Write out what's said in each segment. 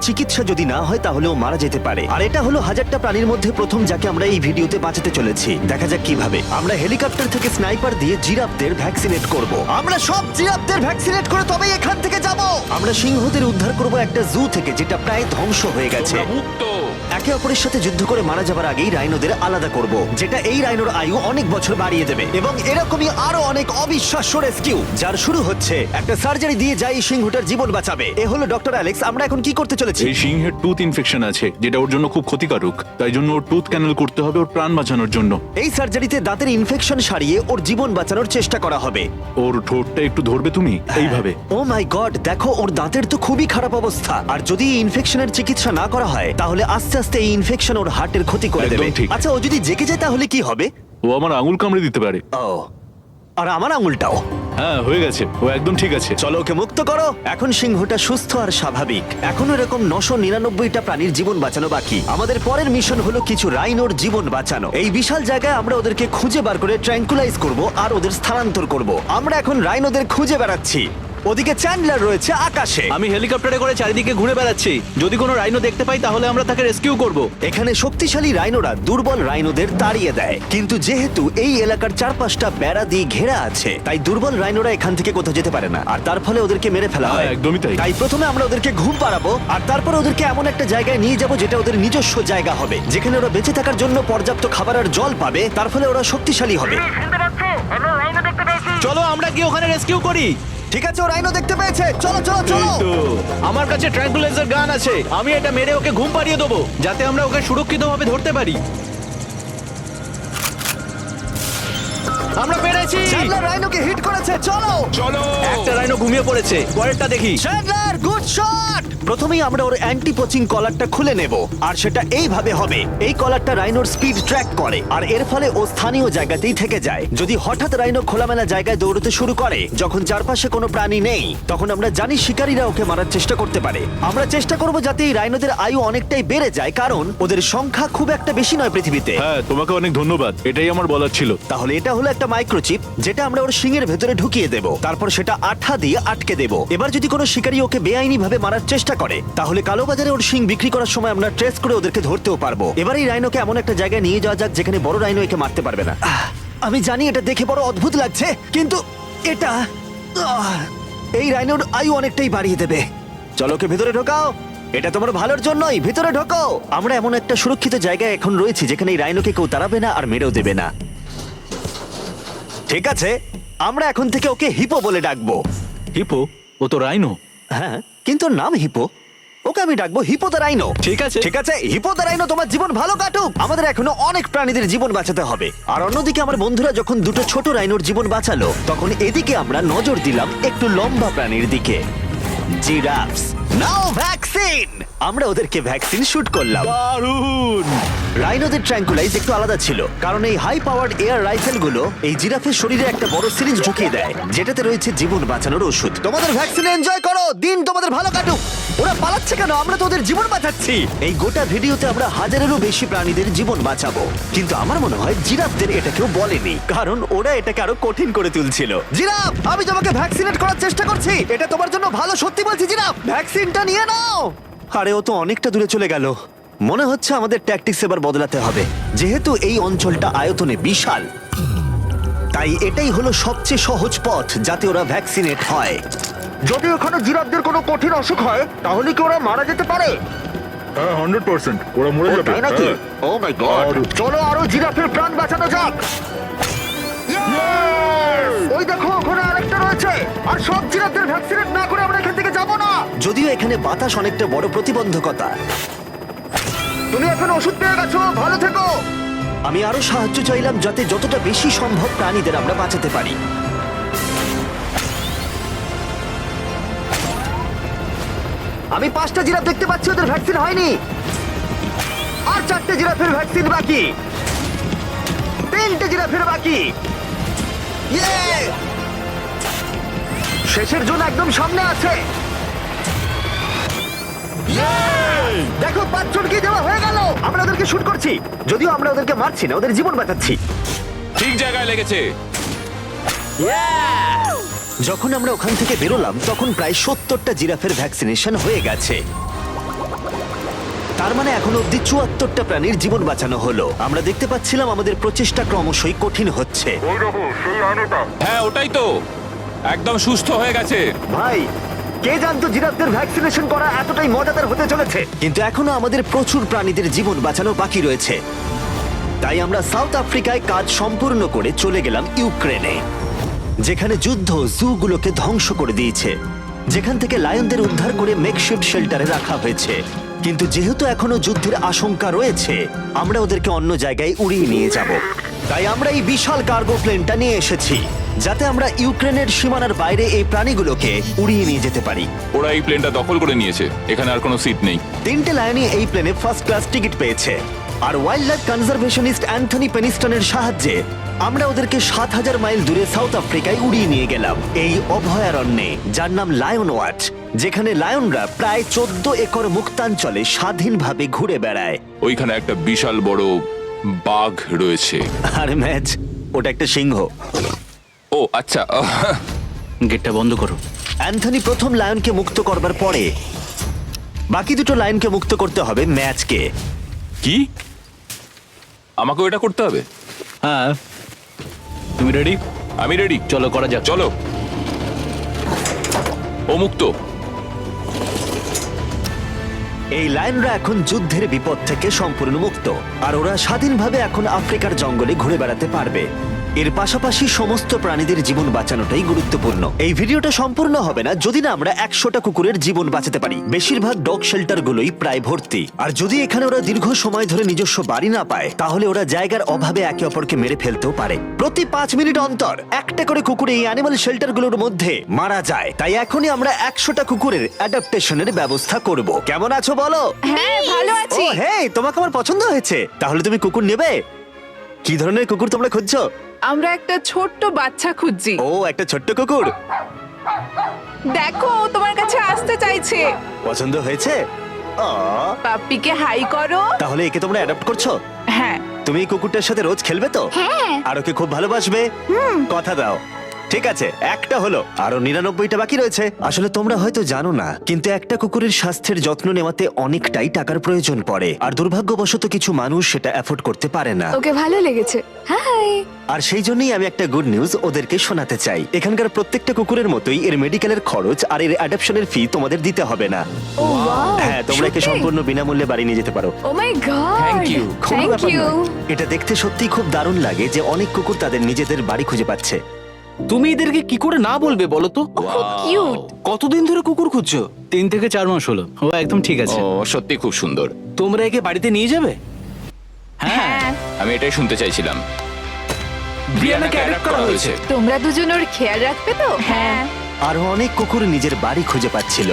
চিকিৎসা যদি না হয় তাহলে ও মারা যেতে পারে। আর এটা হলো হাজারটা প্রাণীর মধ্যে প্রথম যাকে আমরা এই ভিডিওতে বাঁচাতে চলেছি। দেখা যাক কিভাবে। আমরা হেলিকপ্টার থেকে স্নাইপার দিয়ে জিরাফদের ভ্যাকসিনেট করব। আমরা সব জিরাফদের ভ্যাকসিনেট করে তবেই এখান থেকে যাব। আমরা সিংহদের উদ্ধার করব একটা জু থেকে যেটা প্রায় ধ্বংস হয়ে গেছে। তোমরা মুক্ত। একে অপরের সাথে যুদ্ধ করে মারা যাবার আগেই রাইনোদের আলাদা করব, যেটা এই রাইনোর আয়ু অনেক বছর বাড়িয়ে দেবে। এবং এরকমই আরো অনেক অবিশ্বাস্য রেস্কিউ যার শুরু হচ্ছে একটা সার্জারি দিয়ে যাই সিংহটার জীবন বাঁচাবে। এ হলো ডক্টর অ্যালেক্স। আমরা এখন কি করতে চলেছি? এই সিংহের টুথ ইনফেকশন আছে যেটা ওর জন্য খুব ক্ষতিকারক, তাই জন্য ওর টুথ ক্যানেল করতে হবে ওর প্রাণ বাঁচানোর জন্য। এই সার্জারিতে দাঁতের ইনফেকশন সারিয়ে ওর জীবন বাঁচানোর চেষ্টা করা হবে। ওর ঠোঁটটা একটু ধরবে তুমি এইভাবে। ও মাই গড, দেখো ওর দাঁতের তো খুবই খারাপ অবস্থা। আর যদি এই ইনফেকশনের চিকিৎসা না করা হয় তাহলে আস্তে আস্তে এই ইনফেকশন ওর হার্টের ক্ষতি করে একদম দেবে। ঠিক। আচ্ছা, ও যদি জেগে যায় তাহলে কি হবে? ও আমার আঙুল কামড়ে দিতে পারে। ও, আর আমার আঙুলটাও। হ্যাঁ, হয়ে গেছে, ও একদম ঠিক আছে। চলো ওকে মুক্ত করো। এখন সিংহটা সুস্থ আর স্বাভাবিক। এখনো এরকম 999টা প্রাণীর জীবন বাঁচানো বাকি। আমাদের পরের মিশন হলো কিছু রাইনোর জীবন বাঁচানো। এই বিশাল জায়গায় আমরা ওদেরকে খুঁজে বার করে ট্র্যাঙ্কুলাইজ করব আর ওদের স্থানান্তর করব। আমরা এখন রাইনোদের খুঁজে বেড়াচ্ছি। ওদিকে চ্যান্ডলার রয়েছে আকাশে। আমি হেলিকপ্টারে করে চারিদিকে ঘুরে বেড়াচ্ছি। যদি কোনো রাইনো দেখতে পাই তাহলে আমরা তাকে রেস্কিউ করব। এখানে শক্তিশালী রাইনোরা দুর্বল রাইনোদের তাড়িয়ে দেয়, কিন্তু যেহেতু এই এলাকার চারপাশটা বেড়া দিয়ে ঘেরা আছে তাই দুর্বল রাইনোরা এখান থেকে কোথাও যেতে পারে না, আর তার ফলে ওদেরকে মেরে ফেলা হয়। হ্যাঁ, একদমই তাই। তাই প্রথমে আমরা ওদেরকে ঘুম পাড়াবো আর তারপর ওদেরকে এমন একটা জায়গায় নিয়ে যাব যেটা ওদের নিজস্ব জায়গা হবে, যেখানে ওরা বেঁচে থাকার জন্য পর্যাপ্ত খাবার আর জল পাবে। তার ফলে ওরা শক্তিশালী হবে। চলো আমরা কি ওখানে রেস্কিউ করি? ঠিক আছে, ও রাইনো দেখতে পেয়েছে। চলো চলো চলো। তো আমার কাছে ট্র্যাঙ্কুলাইজার গান আছে, আমি এটা মেরে ওকে ঘুম পাড়িয়ে দেবো যাতে আমরা ওকে সুরক্ষিতভাবে ধরতে পারি। আমরা পেরেছি। চ্যান্ডলার রাইনোকে হিট করেছে। চলো চলো। একটা রাইনো ঘুমিয়ে পড়েছে, পরেরটা দেখি। Chandler, good shot. প্রথমেই আমরা ওর অ্যান্টি পোচিং কলারটা খুলে নেব, আর সেটা এইভাবে হবে। এই কলারটা রাইনোর স্পিড ট্র্যাক করে আর এর ফলে ও স্থানীয় জায়গাতেই থেকে যায়। যদি হঠাৎ রাইনো খোলামেলা জায়গায় দৌড়তে শুরু করে যখন চারপাশে কোনো প্রাণী নেই, তখন আমরা জানি শিকারীরা ওকে মারার চেষ্টা করতে পারে। আমরা চেষ্টা করব যাতে এই রাইনোদের আয়ু অনেকটাই বেড়ে যায়, কারণ ওদের সংখ্যা খুব একটা বেশি নয় পৃথিবীতে। হ্যাঁ, তোমাকে অনেক ধন্যবাদ, এটাই আমার বলার ছিল। তাহলে এটা হলো একটা মাইক্রোচিপ যেটা আমরা ওর শিঙের ভেতরে ঢুকিয়ে দেব, তারপর সেটা আঠা দিয়ে আটকে দেব। এবার যদি কোনো শিকারী ওকে বেআইনি ভাবে মারার চেষ্টা করে তাহলে কালোবাজারে ওর শিং বিক্রি করার সময় আমরা ট্রেস করে ওদেরকে ধরতেও পারবো। এবার এই রাইনোকে এমন একটা জায়গায় নিয়ে যাওয়া যাক যেখানে বড় রাইনো একে মারতে পারবে না। আমি জানি এটা দেখে বড় অদ্ভুত লাগছে, কিন্তু এটা এই রাইনোর আয়ু অনেকটাই বাড়িয়ে দেবে। চলো ওকে ভেতরে ঢোকাও, এটা তোমার ভালোর জন্যই। ভিতরে ঢোকো। আমরা এমন একটা সুরক্ষিত জায়গায় এখন রয়েছি যেখানে এই রাইনোকে কেউ তাড়াবে না আর মেরেও দেবে না। ঠিক আছে, আমরা এখন থেকে ওকে হিপো বলে ডাকবো। হিপো? ও তো রাইনো। হ্যাঁ, কিন্তু ওর নাম হিপো। ওকে আমি ডাকবো হিপো দ্য রাইনো। ঠিক আছে। ঠিক আছে, হিপো দ্য রাইনো, তোমার জীবন ভালো কাটুক। আমাদের এখনো অনেক প্রাণীদের জীবন বাঁচাতে হবে। আর অন্যদিকে আমার বন্ধুরা যখন দুটো ছোট রাইনোর জীবন বাঁচালো, তখন এদিকে আমরা নজর দিলাম একটু লম্বা প্রাণীর দিকে, জিরাফস। নাও ভ্যাকসিন। আমরা ওদেরকে ভ্যাকসিন শুট করলাম। দারুণ। রাইনোদের ট্র্যাঙ্কুলাইজ একটু আলাদা ছিল, কারণ এই হাই পাওয়ার্ড এয়ার রাইফেলগুলো এই জিরাফের শরীরে একটা বড় সিরিঞ্জ ঢুকিয়ে দেয় যেটাতে রয়েছে জীবন বাঁচানোর ওষুধ। তোমাদের ভ্যাকসিন এনজয় করো, দিন তোমাদের ভালো কাটুক। ওরা পালাচ্ছে কেন? আমরা তো ওদের জীবন বাঁচাচ্ছি। এই গোটা ভিডিওতে আমরা হাজারেরও বেশি প্রাণীদের জীবন বাঁচাবো, কিন্তু আমার মনে হয় জিরাফদের এটা কেউ বলেনি, কারণ ওরা এটাকে আরো কঠিন করে তুলছিল। জিরাফ, আমি তোমাকে ভ্যাকসিনেট করার চেষ্টা করছি, এটা তোমার জন্য ভালো। সত্যি বলছি জিরাফ, ভ্যাকসিনটা নিয়ে নাও। আরে ও তো অনেকটা দূরে চলে গেল। মনে হচ্ছে আমাদের ট্যাকটিক্স এবার বদলাতে হবে। যেহেতু এই অঞ্চলটা আয়তনে বিশাল, তাই এটাই হলো সবচেয়ে সহজ পথ যাতে ওরা ভ্যাকসিনেট হয়। যদি ওখানে জিরাফদের কোনো কঠিন অসুখ হয় তাহলে কি ওরা মারা যেতে পারে? হ্যাঁ, 100% ওরা মরে যাবে। তাই নাকি? ও মাই গড, চলো আরো জিরাফের প্রাণ বাঁচানো যাক। ওই দেখো, ওখানে আরেকটা রয়েছে। আর সব জিরাফদের ভ্যাকসিনেট না করে আমরা এখান থেকে যাব না। যদিও এখানে বাতাস অনেকটা বড় প্রতিবন্ধকতা। তুমি এখন ওষুধ পেয়ে গেছো, ভালো থেকো। আমি আরো সাহায্য চাইলাম যাতে যতটা বেশি সম্ভব প্রাণীদের আমরা বাঁচাতে পারি। আমি 5টা জিরাফ দেখতে পাচ্ছি, ওদের ভ্যাকসিন হয়নি। আর 4টে জিরাফের ভ্যাকসিন বাকি। 3টে জিরাফের বাকি। ইয়ে! শেষের জন একদম সামনে আছে। দেখো, 5 জনকে দেওয়া হয়ে গেল। আমরা ওদেরকে শুট করছি, যদিও আমরা ওদেরকে মারছি না, ওদের জীবন বাঁচাচ্ছি। ঠিক জায়গায় লেগেছে। যখন আমরা ওখান থেকে বেরোলাম তখন প্রায় 70টা জিরাফের ভ্যাকসিনেশন হয়ে গেছে। তার মানে এখন অব্দি 74টা প্রাণীর জীবন বাঁচানো হলো। আমরা দেখতে পাচ্ছিলাম আমাদের প্রচেষ্টা ক্রমশই কঠিন হচ্ছে। হ্যাঁ ওটাই তো, একদম সুস্থ হয়ে গেছে। ভাই, কে জানতো জিরাফদের ভ্যাকসিনেশন করা এতটাই মজাদার হতে চলেছে। কিন্তু এখনো আমাদের প্রচুর প্রাণীদের জীবন বাঁচানো বাকি রয়েছে। তাই আমরা সাউথ আফ্রিকায় কাজ সম্পূর্ণ করে চলে গেলাম ইউক্রেনে, যেখানে যুদ্ধ জুগুলোকে ধ্বংস করে দিয়েছে, যেখান থেকে লায়নদের উদ্ধার করে মেকশিফট শেল্টারে রাখা হয়েছে। কিন্তু যেহেতু এখনো যুদ্ধের আশঙ্কা রয়েছে, আমরা ওদেরকে অন্য জায়গায় উড়িয়ে নিয়ে যাব। তাই আমরা এই বিশাল কার্গো প্লেনটা নিয়ে এসেছি, যাতে আমরা ইউক্রেনের সীমানার বাইরে এই প্রাণীগুলোকে উড়িয়ে নিয়ে যেতে পারি। ওরা এই প্লেনটা দখল করে নিয়েছে, এখানে আর কোনো সিট নেই। 3টে লায়নই এই প্লেনে ফার্স্ট ক্লাস টিকিট পেয়েছে। আর ওয়াইল্ড লাইফ কনজারভেশনিস্ট অ্যান্থনি পেনিস্টনের সাহায্যে আমরা ওদেরকে 7000 মাইল দূরে সাউথ আফ্রিকায় উড়িয়ে নিয়ে গেলাম, এই অভয়ারণ্যে, যার নাম লায়ন ওয়াচ, যেখানে লায়নরা প্রায় 14 একর মুক্তাঞ্চলে স্বাধীনভাবে ঘুরে বেড়ায়। ওইখানে একটা বিশাল বড় বাঘ রয়েছে। আর ম্যাচ, ওটা একটা সিংহ। ও আচ্ছা। গেটটা বন্ধ করো। অ্যান্থনি প্রথম লায়নকে মুক্ত করবার পরে বাকি দুটো লায়নকে মুক্ত করতে হবে ম্যাচকে। কি, আমাকে এটা করতে হবে? হ্যাঁ, তুমি রেডি? আমি রেডি। চলো করা যাক। চলো। ও মুক্ত। এই লায়নরা এখন যুদ্ধের বিপদ থেকে সম্পূর্ণ মুক্ত, আর ওরা স্বাধীনভাবে এখন আফ্রিকার জঙ্গলে ঘুরে বেড়াতে পারবে। এর পাশাপাশি সমস্ত প্রাণীদের জীবন বাঁচানোটাই গুরুত্বপূর্ণ। এই ভিডিওটা সম্পূর্ণ হবে না যদি না আমরা 100টা কুকুরের জীবন বাঁচাতে পারি। বেশিরভাগ ডগ শেল্টার গুলোই প্রায় ভর্তি, আর যদি এখানে ওরা দীর্ঘ সময় ধরে নিজস্ব বাড়ি না পায়, তাহলে ওরা জায়গার অভাবে একে অপরকে মেরে ফেলতেও পারে। প্রতি 5 মিনিট অন্তর একটা করে কুকুর এই অ্যানিমাল শেল্টার গুলোর মধ্যে মারা যায়। তাই এখনই আমরা 100টা কুকুরের অ্যাডাপ্টেশনের ব্যবস্থা করব। কেমন আছো বলো? হ্যাঁ ভালো ও আছি। হেই, তোমাকে আমার পছন্দ হয়েছে। তাহলে তুমি কুকুর নেবে? কি ধরনের কুকুর তোমরা খুঁজছো? আমরা একটা ছোট্ট বাচ্চা খুঁজছি। ও, একটা ছোট্ট কুকুর। দেখো ও তোমার কাছে আসতে চাইছে। পছন্দ হয়েছে? আ, পাপ্পিকে হাই করো। তাহলে একে তোমরা অ্যাডাপ্ট করছো? হ্যাঁ। তুমি এই কুকুরটার সাথে রোজ খেলবে তো? হ্যাঁ। আর ওকে খুব ভালোবাসবে? কথা দাও। ঠিক আছে, একটা হলো, আরো 99টা বাকি রয়েছে। আসলে তোমরা হয়তো জানো না, কিন্তু একটা কুকুরের স্বাস্থ্যের যত্ন নেওয়াতে অনেকটাই টাকার প্রয়োজন পড়ে, আর দুর্ভাগ্যবশত কিছু মানুষ সেটা অ্যাফোর্ড করতে পারে না। ওকে ভালো লেগেছে। হাই। আর সেই জন্যই আমি একটা গুড নিউজ ওদেরকে শোনাতে চাই। এখানকার প্রত্যেকটা কুকুরের মতোই এর মেডিকেলের খরচ আর এর অ্যাডপশনের ফি তোমাদের দিতে হবে না। ও ওয়াও। হ্যাঁ, তোমরা একে সম্পূর্ণ বিনামূল্যে বাড়ি নিয়ে যেতে পারো। ও মাই গড। Thank you. কোনো থ্যাংক ব্যাপার ইউ। নয়। এটা দেখতে সত্যিই খুব দারুণ লাগে যে অনেক কুকুর তাদের নিজেদের বাড়ি খুঁজে পাচ্ছে। তুমি এদেরকে কি করে না বলবে বলো তো? খুব কিউট। কতদিন ধরে কুকুর খুঁজছো? 3 থেকে 4 মাস হলো। ও একদম ঠিক আছে। ও সত্যি খুব সুন্দর। তোমরা একে বাড়িতে নিয়ে যাবে? হ্যাঁ। আমি এটাই শুনতে চাইছিলাম। ব্রিয়ানাকে অ্যাডপ্ট করা হয়েছে। তোমরা দুজন ওর খেয়াল রাখবে তো? হ্যাঁ। আরো অনেক কুকুর নিজের বাড়ি খুঁজে পাচ্ছিল,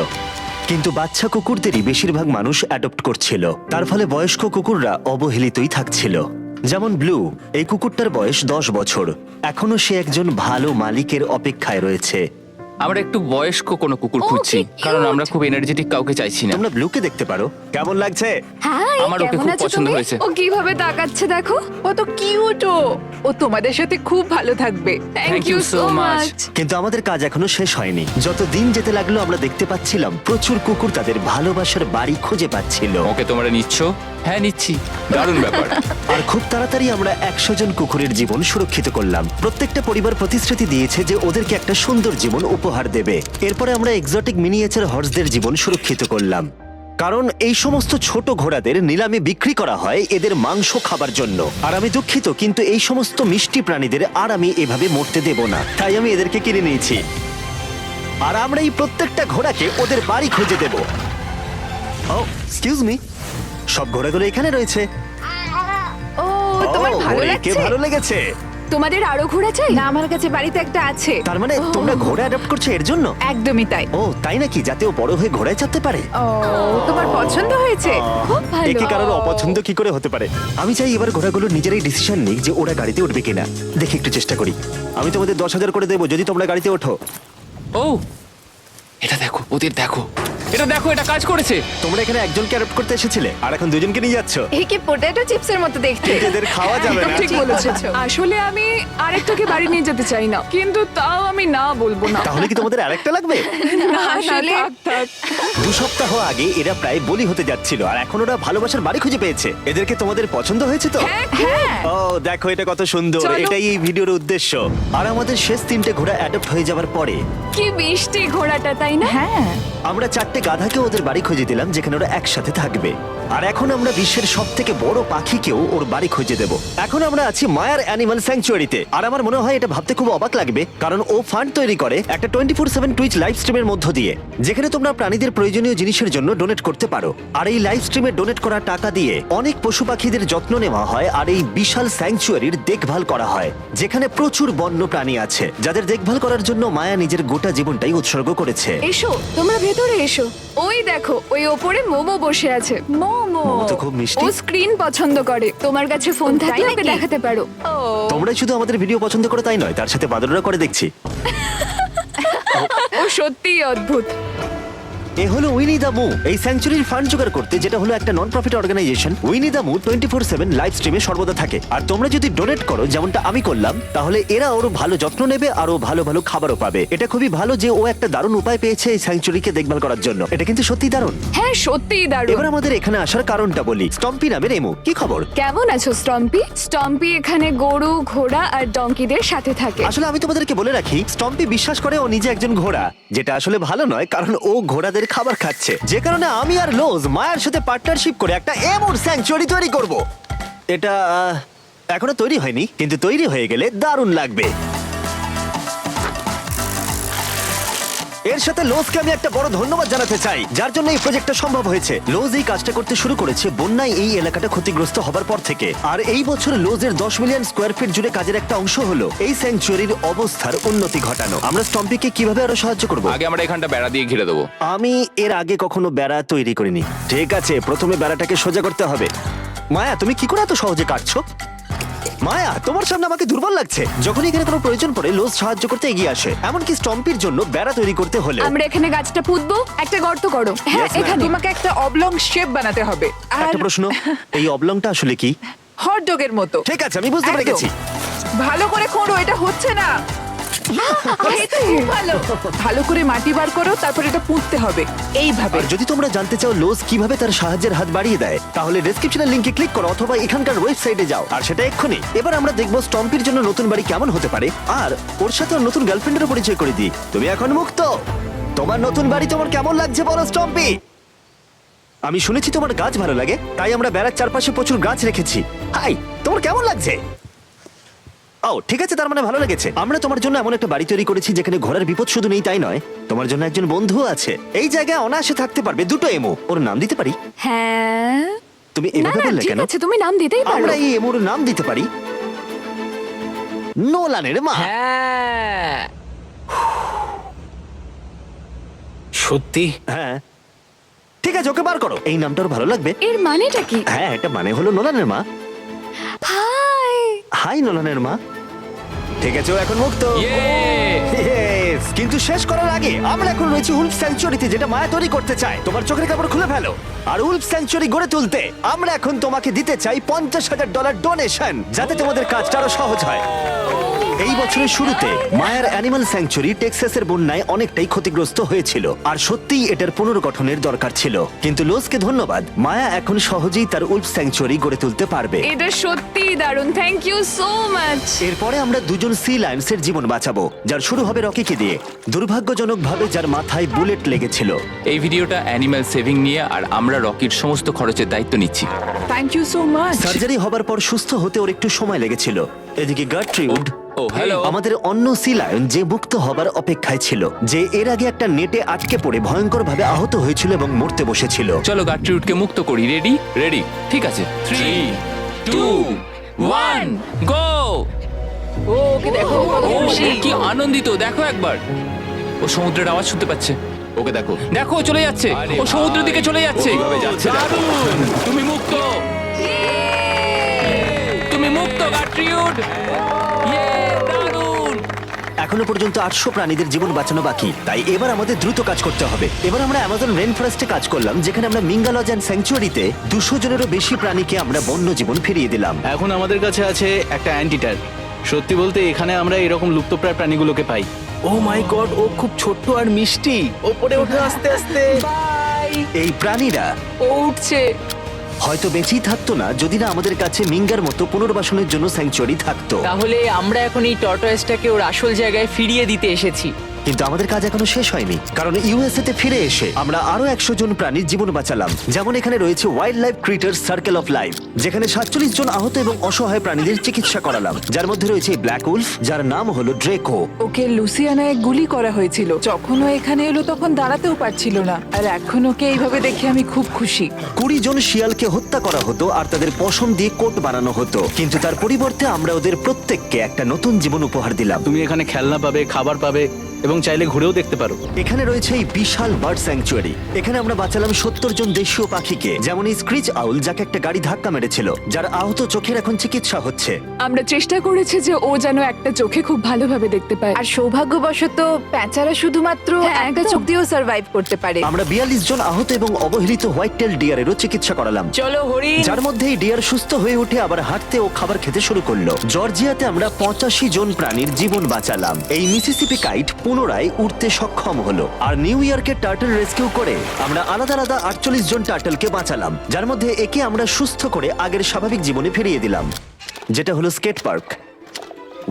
কিন্তু বাচ্চা কুকুরদেরই বেশিরভাগ মানুষ অ্যাডপ্ট করছিল। তার ফলে বয়স্ক কুকুররা অবহেলিতই থাকছিল। যেমন ব্লু, এই কুকুরটার বয়স 10 বছর। এখনো সে একজন ভালো মালিকের অপেক্ষায় রয়েছে। আমরা একটু বয়স্ক কোনো কুকুর ও, খুঁজছি, কি cute! কারণ আমরা খুব এনার্জেটিক কাউকে চাইছি না। তোমরা ব্লুকে দেখতে পারো। কেমন লাগছে? হাই। আমার ওকে কেমন খুব আছো পছন্দ তুমি? হয়েছে। ও কিভাবে তাকাচ্ছে দেখো। ও তো কিউট। ও তোমাদের সাথে খুব ভালো থাকবে। Thank you so much. কিন্তু আমাদের কাজ এখনো শেষ হয়নি। যত দিন যেতে লাগলো আমরা দেখতে পাচ্ছিলাম প্রচুর কুকুর তাদের ভালোবাসার বাড়ি খুঁজে পাচ্ছিল। ওকে তোমরা নিচ্ছ? হ্যাঁ নিচ্ছি। দারুণ ব্যাপার। আর খুব তাড়াতাড়ি আমরা 100 জন কুকুরের জীবন সুরক্ষিত করলাম। প্রত্যেকটা পরিবার প্রতিশ্রুতি দিয়েছে যে ওদেরকে একটা সুন্দর জীবন উপহার দেবে। এরপরে আমরা এক্সোটিক মিনিয়েচার হর্সদের জীবন সুরক্ষিত করলাম, কারণ এই সমস্ত ছোট ঘোড়াদের নিলামে বিক্রি করা হয় এদের মাংস খাবার জন্য। আর আমি দুঃখিত, কিন্তু এই সমস্ত মিষ্টি প্রাণীদের আর আমি এভাবে মরতে দেব না, তাই আমি এদেরকে কিনে নিয়েছি। আর আমরা এই প্রত্যেকটা ঘোড়াকে ওদের বাড়ি খুঁজে দেব। ও এক্সকিউজ মি, সব ঘোড়াগুলো এখানে রয়েছে। ও তোমার ও, ভালো একে লাগছে? ভালো লেগেছে। তোমাদের আরো ঘোড়া চাই? না, আমার কাছে বাড়িতে একটা আছে। তার মানে তোমরা ঘোড়া অ্যাডাপ্ট করছো এর জন্য? একদমই তাই। ও তাই নাকি? যাতে ও বড় হয়ে ঘোড়ায় চাপতে পারে। ও তোমার পছন্দ হয়েছে? খুব ভালো। একে কারোর অপছন্দ কি করে হতে পারে? আমি চাই এবার ঘোড়াগুলো নিজেরাই ডিসিশন নিক যে ওরা গাড়িতে উঠবে কিনা। দেখি একটু চেষ্টা করি। আমি তোমাদের 10,000 করে দেবো যদি তোমরা গাড়িতে ওঠো। ও এটা দেখো, ওদের দেখো। এটা দেখো, এটা কাজ করেছে। তোমরা এখানে একজনকে অ্যাডপ্ট করতে এসেছিলে আর এখন দুজনকে নিয়ে যাচ্ছ। একে পটেটো চিপসের মতো দেখতে। এদের খাওয়া যাবে না। ঠিক বলেছো। আসলে আমি আরেকটাকে বাড়ি নিয়ে যেতে চাই না, কিন্তু তাও আমি না বলবো না। তাহলে কি তোমাদের আরেকটা লাগবে? আসলে থাক। 2 সপ্তাহ আগে এরা প্রায় বলি হতে যাচ্ছিল আর এখন ওরা ভালোবাসার বাড়ি খুঁজে পেয়েছে। এদেরকে তোমাদের পছন্দ হয়েছে তো? হ্যাঁ। ও দেখো এটা কত সুন্দর। চলো। এটাই এই ভিডিওর উদ্দেশ্য। আর আমাদের শেষ 3টে ঘোড়া অ্যাডপ্ট হয়ে যাওয়ার পরে কি মিষ্টি ঘোড়াটা, তাই না? হ্যাঁ। আমরা 4টে গাধাকে ওদের বাড়ি খুঁজে দিলাম যেখানে ওরা একসাথে থাকবে। আর এখন আমরা বিশ্বের সবথেকে বড় পাখিকেও ওর বাড়ি খুঁজে দেব। এখন আমরা আছি মায়ার অ্যানিমাল স্যাংচুয়ারিতে। আর আমার মনে হয় এটা ভাবতে খুব অবাক লাগবে, কারণ ও ফান্ড তৈরি করে একটা 24/7 টুইচ লাইভ স্ট্রিমের মধ্য দিয়ে, যেখানে তোমরা প্রাণীদের প্রয়োজনীয় জিনিসের জন্য ডোনেট করতে পারো। আর এই লাইভ স্ট্রিমে ডোনেট করা টাকা দিয়ে অনেক পশু পাখিদের যত্ন নেওয়া হয় আর এই বিশাল স্যাংচুয়ারির দেখভাল করা হয়, যেখানে প্রচুর বন্য প্রাণী আছে যাদের দেখভাল করার জন্য মায়া নিজের গোটা জীবনটাই উৎসর্গ করেছে। এসো, তোমরা ভেতরে এসো। ওই দেখো, ওই ওপরে মোমো বসে আছে। মোমো মোমো তো খুব মিষ্টি। ও স্ক্রিন পছন্দ করে। তোমার কাছে ফোন থাকলে ওকে দেখাতে পারো। তোমরা শুধু আমাদের ভিডিও পছন্দ করো তাই নয়, তার সাথে বাদররা করে দেখছি। ও সত্যিই অদ্ভুত। এ হলো উইনি দা মু, এই স্যাংচুরির ফান্ড জোগাড় করতে, যেটা হলো একটা নন প্রফিট অর্গানাইজেশন। উইনি দা মু 24/7 লাইভ স্ট্রিমে সর্বদা থাকে। আর তোমরা যদি ডোনেট করো যেমনটা আমি করলাম, তাহলে এরা ওর ভালো যত্ন নেবে আর ও ভালো ভালো খাবারও পাবে। এটা খুবই ভালো যে ও একটা দারুণ উপায় পেয়েছে এই স্যাংচুরিকে দেখভাল করার জন্য। এটা কিন্তু সত্যি দারুণ। হ্যাঁ, সত্যিই দারুণ। এবার আমাদের এখানে আসার কারণটা বলি। স্টম্পি নামের এমু, কি খবর? কেমন আছো স্টম্পি? স্টম্পি এখানে গরু, ঘোড়া আর ডঙ্কিদের সাথে থাকে। আসলে আমি তোমাদেরকে বলে রাখি, স্টম্পি বিশ্বাস করে ও নিজে একজন ঘোড়া, যেটা আসলে ভালো নয়, কারণ ও ঘোড়াদের খাবার খাচ্ছে। যে কারণে আমি আর লোজ মায়ের সাথে পার্টনারশিপ করে একটা এমন স্যাংচুয়ারি তৈরি করব। এটা এখনো তৈরি হয়নি, কিন্তু তৈরি হয়ে গেলে দারুণ লাগবে। এর সাথে লোজকে আমি একটা বড় ধন্যবাদ জানাতে চাই, যার জন্য এই প্রজেক্টটা সম্ভব হয়েছে। লোজ এই কাজটা করতে শুরু করেছে বন্যায় এই এলাকাটা ক্ষতিগ্রস্ত হবার পর থেকে। আর এই বছর লোজের 10 মিলিয়ন স্কোয়ার ফিট জুড়ে কাজের একটা অংশ হলো এই স্যাংচুয়ারির অবস্থার উন্নতি ঘটানো। আমরা স্টম্পিকে কিভাবে আরো সাহায্য করব? আগে আমরা এখানটা বেড়া দিয়ে ঘিরে দেবো। আমি এর আগে কখনো বেড়া তৈরি করিনি। ঠিক আছে, প্রথমে বেড়াটাকে সোজা করতে হবে। মায়া, তুমি কি করে এত সহজে কাটছো? মায়া, তোমার সামনে আমাকে দুর্বল লাগছে। যখন এখানে কোনো প্রয়োজন পড়ে লোজ সাহায্য করতে এগিয়ে আসে, এমনকি স্টম্পির জন্য বেড়া তৈরি করতে হলে। আমরা এখানে গাছটা পুঁতবো, একটা গর্ত করো। হ্যাঁ, Yes, ma'am. এখানে। তোমাকে একটা অবলং শেপ বানাতে হবে। আর একটা প্রশ্ন, এই অবলংটা আসলে কি? হট ডগের মতো। ঠিক আছে, আমি বুঝতে পেরে একদম। গেছি। ভালো করে খোঁড়ো, এটা হচ্ছে না। এই তো খুব ভালো। ভালো করে মাটি বার করো, তারপর এটা পুঁততে হবে এইভাবে। আর যদি তোমরা জানতে চাও লোজ কিভাবে তার সাহায্যের হাত বাড়িয়ে দেয়, তাহলে ডেসক্রিপশনের লিংকে ক্লিক করো অথবা এখানকার ওয়েবসাইটে যাও, আর সেটা এক্ষুনি। এবার আমরা দেখবো স্টম্পির জন্য নতুন বাড়ি কেমন হতে পারে, আর ওর সাথে ওর নতুন গার্লফ্রেন্ডেরও পরিচয় করে দিই। তুমি এখন মুক্ত। তোমার নতুন বাড়ি তোমার কেমন লাগছে বলো স্টম্পি? আমি শুনেছি তোমার গাছ ভালো লাগে, তাই আমরা বেড়ার চারপাশে প্রচুর গাছ রেখেছি। হাই, তোমার কেমন লাগছে? ও ঠিক আছে, তার মানে ভালো লেগেছে। আমরা তোমার জন্য এমন একটা বাড়ি তৈরি করেছি যেখানে ঘোড়ার বিপদ শুধু নেই তাই নয়, তোমার জন্য একজন বন্ধু আছে। এই জায়গায় অনায়াসে থাকতে পারবে দুটো এমো। ওর নাম দিতে পারি? হ্যাঁ। তুমি না এভাবে না, বললে ঠিক কেন? আছে, তুমি নাম দিতেই পারো। আমরা এই এমোর নাম দিতে পারি নোলানের মা। হ্যাঁ, সত্যি হ্যাঁ ঠিক আছে, ওকে বার করো। এই নামটা ওর ভালো লাগবে। এর মানেটা কি? হ্যাঁ, এটা মানে হলো নোলানের মা। হাই। হাই নোলানের মা। ঠিক আছে, ও এখন মুক্ত। Yay! Yes! কিন্তু শেষ করার আগে আমরা এখন রয়েছি উলফ স্যাংচুয়ারিতে, যেটা মায়া তৈরি করতে চায়। তোমার চোখের কাপড় খুলে ফেলো। আর উলফ স্যাংচুয়ারি গড়ে তুলতে আমরা এখন তোমাকে দিতে চাই $50,000 ডোনেশন, যাতে তোমাদের কাজটা আরো সহজ হয়। এই বছরের শুরুতে মায়ার অ্যানিমাল স্যাংচুয়ারি টেক্সাসের বন্যায় অনেকটাই ক্ষতিগ্রস্ত হয়েছিল, আর সত্যিই এটার পুনর্গঠনের দরকার ছিল। কিন্তু লোজকে ধন্যবাদ, মায়া এখন সহজেই তার উলফ স্যাংচুয়ারি গড়ে তুলতে পারবে। এটা সত্যিই দারুণ। Thank you so much. এরপরে আমরা দুজন সি লায়ন্সের জীবন বাঁচাবো, যার শুরু হবে রকিকে দিয়ে, দুর্ভাগ্যজনকভাবে যার মাথায় বুলেট লেগেছিল। এই ভিডিওটা অ্যানিম্যাল সেভিং নিয়ে, আর আমরা রকির সমস্ত খরচের দায়িত্ব নিচ্ছি। Thank you so much. Surgery হবার পর সুস্থ হতে ওর একটু সময় লেগেছিল। এদিকে গার্ট্রিউড, ও হ্যালো। আমাদের অন্য সি লায়ন, যে মুক্ত হবার অপেক্ষায় ছিল, যে এর আগে একটা নেটে আটকে পড়ে ভয়ঙ্করভাবে আহত হয়েছিল এবং মরতে বসেছিল। চলো গাট্রিউডকে মুক্ত করি। রেডি? রেডি। ঠিক আছে, 3, 2, 1, গো। ও, ওকে দেখো, ও কত ও খুশি। কি আনন্দিত, দেখো একবার। ও সমুদ্রের আওয়াজ শুনতে পাচ্ছে। ওকে দেখো। দেখো, ও চলে যাচ্ছে। ও সমুদ্রের দিকে চলে যাচ্ছে। কিভাবে যাচ্ছে দেখো। তুমি মুক্ত। তুমি মুক্ত গাট্রিউড। ইয়ে, দারুণ। এখন এখনো পর্যন্ত 800 প্রাণীদের জীবন বাঁচানো বাকি, তাই এবার আমাদের দ্রুত কাজ করতে হবে। এবার আমরা অ্যামাজন রেন ফরেস্টে কাজ করলাম, যেখানে আমরা মিঙ্গালজ অ্যান্ড স্যাংচুয়ারিতে 200 জনেরও বেশি প্রাণীকে আমরা বন্য জীবন ফিরিয়ে দিলাম। এখন আমাদের কাছে আছে একটা অ্যান্টিটার। সত্যি বলতে এখানে আমরা এরকম লুপ্তপ্রায় প্রাণীগুলোকে পাই। ও মাই গড, ও খুব ছোট্ট আর মিষ্টি। ওপরে ওঠে আস্তে আস্তে। বাই। এই প্রাণীরা ও উঠছে। হয়তো বেঁচেই থাকতো না যদি না আমাদের কাছে মিঙ্গার মতো পুনর্বাসনের জন্য স্যাংচুয়ারি থাকতো। তাহলে আমরা এখন এই টর্টয়েসটাকে ওর আসল জায়গায় ফিরিয়ে দিতে এসেছি। কিন্তু আমাদের কাজ এখনো শেষ হয়নি, কারণ ইউএসএ তে ফিরে এসে আমরা আরো 100 জন প্রাণীর জীবন বাঁচালাম। যেমন এখানে রয়েছে wild life critter circle of life, যেখানে 47 জন আহত এবং অসহায় প্রাণীদের চিকিৎসা করালাম, যার মধ্যে রয়েছে ব্ল্যাক উলফ, যার নাম হলো ড্রেকো। ওকে লুসিয়ানায় গুলি করা হয়েছিল। যখন ও এখানে এলো তখন দাঁড়াতেও পারছিল না, আর এখন ওকে এইভাবে দেখে আমি খুব খুশি। 20 জন শিয়ালকে হত্যা করা হতো আর তাদের পশম দিয়ে কোট বানানো হতো, কিন্তু তার পরিবর্তে আমরা ওদের প্রত্যেককে একটা নতুন জীবন উপহার দিলাম। তুমি এখানে খেলনা পাবে, খাবার পাবে এবং চাইলে ঘুরেও দেখতে পারো। এখানে রয়েছে এই বিশাল বার্ড স্যাংচুয়ারি। এখানে আমরা বাঁচালাম 70 জন দেশীয় পাখিকে, যেমন এই স্ক্রিচ আউল, যাকে একটা গাড়ি ধাক্কা মেরেছিল, যার আহত চোখের এখন চিকিৎসা হচ্ছে। আমরা চেষ্টা করেছি যে ও যেন একটা চোখে খুব ভালোভাবে দেখতে পায়। আর সৌভাগ্যবশত প্যাঁচারা শুধুমাত্র হ্যাঁ, একটা একদম। চোখ দিয়েও সার্ভাইভ করতে পারে। আমরা 42 জন আহত এবং অবহেলিত হোয়াইট টেল ডিয়ারেরও চিকিৎসা করালাম, চলো হরিণ। যার মধ্যে এই ডিয়ার সুস্থ হয়ে উঠে আবার হাঁটতে ও খাবার খেতে শুরু করলো। জর্জিয়াতে আমরা 85 জন প্রাণীর জীবন বাঁচালাম। এই মিসিসিপি কাইট পুনরায় উঠতে সক্ষম হলো। আর নিউ ইয়র্কের টার্টল রেস্কিউ করে আমরা আলাদা আলাদা 48 জন টার্টলকে বাঁচালাম, যার মধ্যে একে আমরা সুস্থ করে আগের স্বাভাবিক জীবনে ফিরিয়ে দিলাম, যেটা হলো skate park.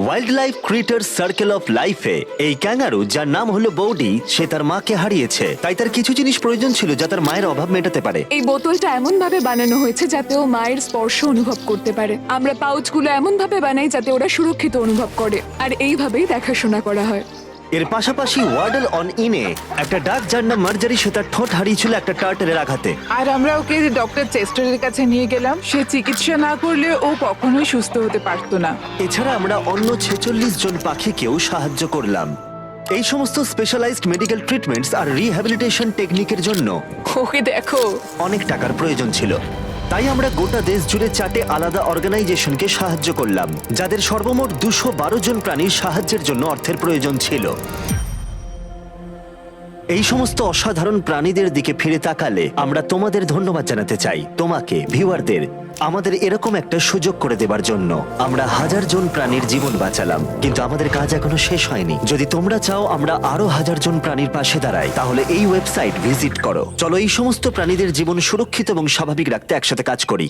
Wildlife critter circle of লাইফে এই ক্যাঙ্গারু, যার নাম হলো বৌডি, সে তার মাকে হারিয়েছে, তাই তার কিছু জিনিস প্রয়োজন ছিল যা তার মায়ের অভাব মেটাতে পারে। এই বোতলটা এমন ভাবে বানানো হয়েছে যাতে ও মায়ের স্পর্শ অনুভব করতে পারে। আমরা পাউচগুলো এমন ভাবে বানাই যাতে ওরা সুরক্ষিত অনুভব করে, আর এইভাবেই দেখাশোনা করা হয়। এর পাশাপাশি ওয়ার্ডল অন ইনে একটা ডাক, যার নাম মার্জারি, সে তার ঠোঁট হারিয়েছিল একটা টার্টেলের আঘাতে। আর আমরা ওকে ডক্টর চেস্টারের কাছে নিয়ে গেলাম। সে চিকিৎসা না করলে ও কখনোই সুস্থ হতে পারতো না। এছাড়া আমরা অন্য 46 জন পাখিকেও সাহায্য করলাম। এই সমস্ত স্পেশালাইজড মেডিকেল ট্রিটমেন্টস আর রিহ্যাবিলিটেশন টেকনিকের জন্য ওকে দেখো। অনেক টাকার প্রয়োজন ছিল, তাই আমরা গোটা দেশ জুড়ে 4টে আলাদা অর্গানাইজেশনকে সাহায্য করলাম, যাদের সর্বমোট 212 জন প্রাণীর সাহায্যের জন্য অর্থের প্রয়োজন ছিল। এই সমস্ত অসাধারণ প্রাণীদের দিকে ফিরে তাকালে আমরা তোমাদের ধন্যবাদ জানাতে চাই, তোমাকে ভিউয়ারদের, আমাদের এরকম একটা সুযোগ করে দেবার জন্য। আমরা 1000 জন প্রাণীর জীবন বাঁচালাম, কিন্তু আমাদের কাজ এখনো শেষ হয়নি। যদি তোমরা চাও আমরা আরো 1000 জন প্রাণীর পাশে দাঁড়াই, তাহলে এই ওয়েবসাইট ভিজিট করো। চলো এই সমস্ত প্রাণীদের জীবন সুরক্ষিত এবং স্বাভাবিক রাখতে একসাথে কাজ করি।